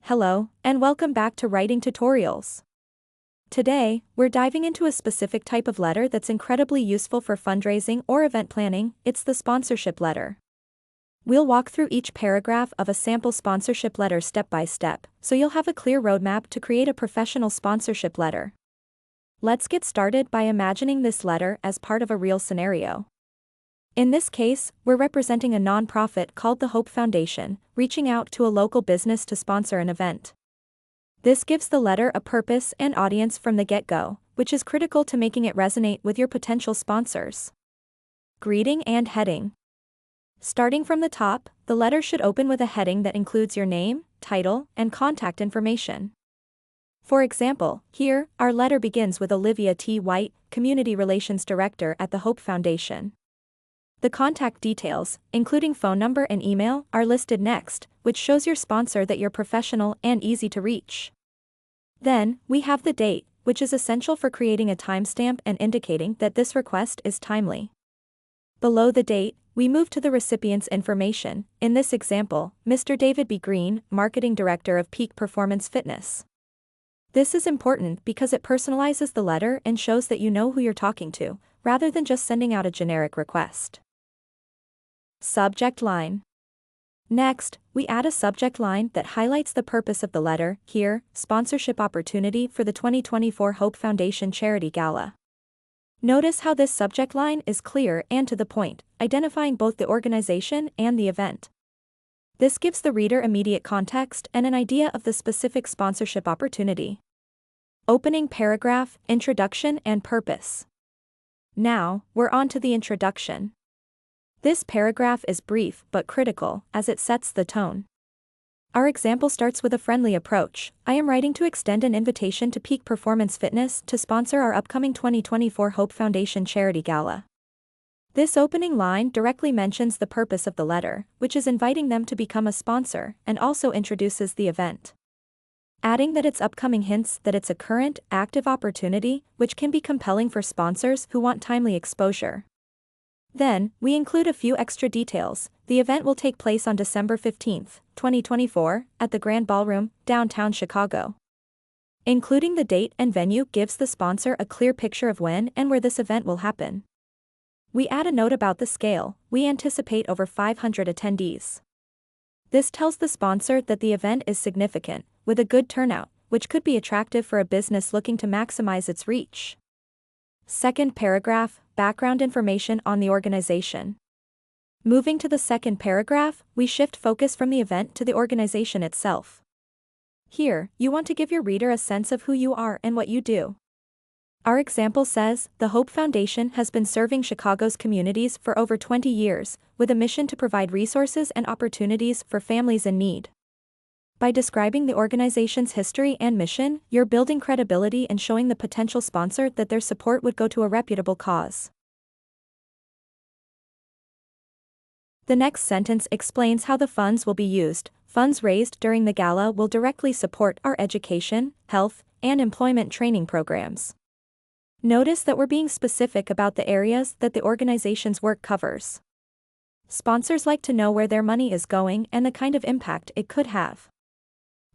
Hello, and welcome back to Writing Tutorials. Today, we're diving into a specific type of letter that's incredibly useful for fundraising or event planning. It's the sponsorship letter. We'll walk through each paragraph of a sample sponsorship letter step by step, so you'll have a clear roadmap to create a professional sponsorship letter. Let's get started by imagining this letter as part of a real scenario. In this case, we're representing a nonprofit called the Hope Foundation, reaching out to a local business to sponsor an event. This gives the letter a purpose and audience from the get-go, which is critical to making it resonate with your potential sponsors. Greeting and heading. Starting from the top, the letter should open with a heading that includes your name, title, and contact information. For example, here, our letter begins with Olivia T. White, Community Relations Director at the Hope Foundation. The contact details, including phone number and email, are listed next, which shows your sponsor that you're professional and easy to reach. Then, we have the date, which is essential for creating a timestamp and indicating that this request is timely. Below the date, we move to the recipient's information, in this example, Mr. David B. Green, Marketing Director of Peak Performance Fitness. This is important because it personalizes the letter and shows that you know who you're talking to, rather than just sending out a generic request. Subject line. Next, we add a subject line that highlights the purpose of the letter, here, sponsorship opportunity for the 2024 Hope Foundation Charity Gala. Notice how this subject line is clear and to the point, identifying both the organization and the event. This gives the reader immediate context and an idea of the specific sponsorship opportunity. Opening paragraph, introduction and purpose. Now, we're on to the introduction. This paragraph is brief but critical, as it sets the tone. Our example starts with a friendly approach. I am writing to extend an invitation to Peak Performance Fitness to sponsor our upcoming 2024 Hope Foundation Charity Gala. This opening line directly mentions the purpose of the letter, which is inviting them to become a sponsor, and also introduces the event. Adding that it's upcoming hints that it's a current, active opportunity, which can be compelling for sponsors who want timely exposure. Then, we include a few extra details. The event will take place on December 15, 2024, at the Grand Ballroom, downtown Chicago. Including the date and venue gives the sponsor a clear picture of when and where this event will happen. We add a note about the scale. We anticipate over 500 attendees. This tells the sponsor that the event is significant, with a good turnout, which could be attractive for a business looking to maximize its reach. Second paragraph, background information on the organization. Moving to the second paragraph, we shift focus from the event to the organization itself. Here, you want to give your reader a sense of who you are and what you do. Our example says, the Hope Foundation has been serving Chicago's communities for over 20 years, with a mission to provide resources and opportunities for families in need. By describing the organization's history and mission, you're building credibility and showing the potential sponsor that their support would go to a reputable cause. The next sentence explains how the funds will be used. Funds raised during the gala will directly support our education, health, and employment training programs. Notice that we're being specific about the areas that the organization's work covers. Sponsors like to know where their money is going and the kind of impact it could have.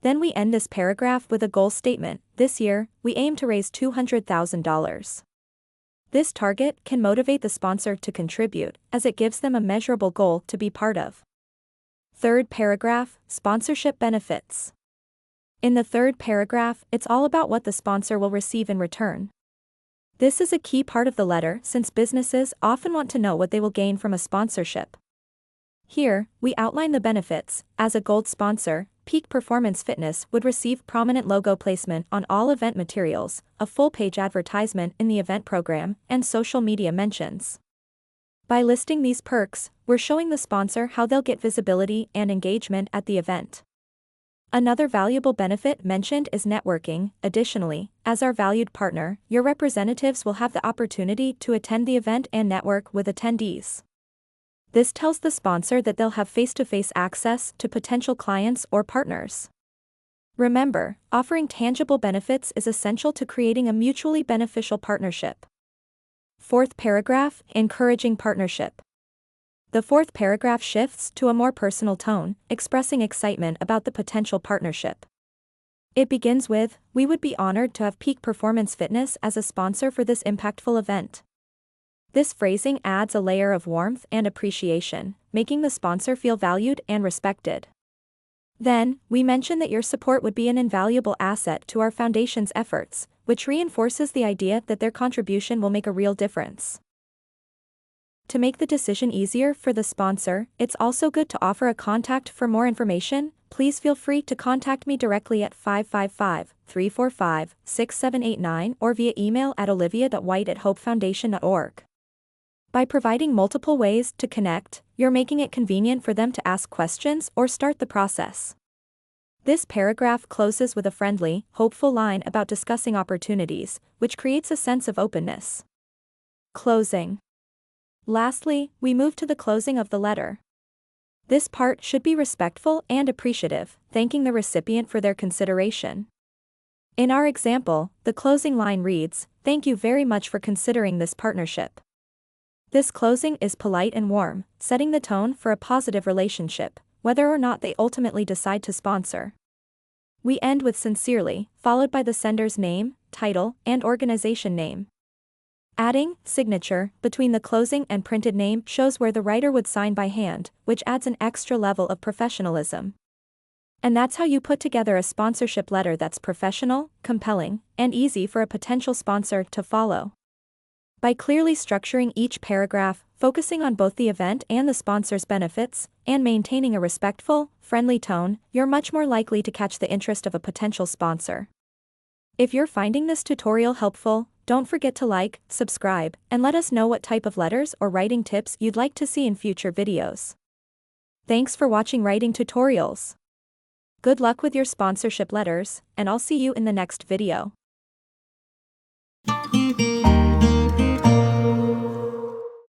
Then we end this paragraph with a goal statement. This year, we aim to raise $200,000. This target can motivate the sponsor to contribute, as it gives them a measurable goal to be part of. Third paragraph, sponsorship benefits. In the third paragraph, it's all about what the sponsor will receive in return. This is a key part of the letter since businesses often want to know what they will gain from a sponsorship. Here, we outline the benefits. As a gold sponsor, Peak Performance Fitness would receive prominent logo placement on all event materials, a full-page advertisement in the event program, and social media mentions. By listing these perks, we're showing the sponsor how they'll get visibility and engagement at the event. Another valuable benefit mentioned is networking. Additionally, as our valued partner, your representatives will have the opportunity to attend the event and network with attendees. This tells the sponsor that they'll have face-to-face access to potential clients or partners. Remember, offering tangible benefits is essential to creating a mutually beneficial partnership. Fourth paragraph, encouraging partnership. The fourth paragraph shifts to a more personal tone, expressing excitement about the potential partnership. It begins with, "We would be honored to have Peak Performance Fitness as a sponsor for this impactful event." This phrasing adds a layer of warmth and appreciation, making the sponsor feel valued and respected. Then, we mention that your support would be an invaluable asset to our foundation's efforts, which reinforces the idea that their contribution will make a real difference. To make the decision easier for the sponsor, it's also good to offer a contact for more information. Please feel free to contact me directly at 555-345-6789 or via email at olivia.white@hopefoundation.org. By providing multiple ways to connect, you're making it convenient for them to ask questions or start the process. This paragraph closes with a friendly, hopeful line about discussing opportunities, which creates a sense of openness. Closing. Lastly, we move to the closing of the letter. This part should be respectful and appreciative, thanking the recipient for their consideration. In our example, the closing line reads, "Thank you very much for considering this partnership." This closing is polite and warm, setting the tone for a positive relationship, whether or not they ultimately decide to sponsor. We end with "sincerely," followed by the sender's name, title, and organization name. Adding "signature" between the closing and printed name shows where the writer would sign by hand, which adds an extra level of professionalism. And that's how you put together a sponsorship letter that's professional, compelling, and easy for a potential sponsor to follow. By clearly structuring each paragraph, focusing on both the event and the sponsor's benefits, and maintaining a respectful, friendly tone, you're much more likely to catch the interest of a potential sponsor. If you're finding this tutorial helpful, don't forget to like, subscribe, and let us know what type of letters or writing tips you'd like to see in future videos. Thanks for watching Writing Tutorials. Good luck with your sponsorship letters, and I'll see you in the next video.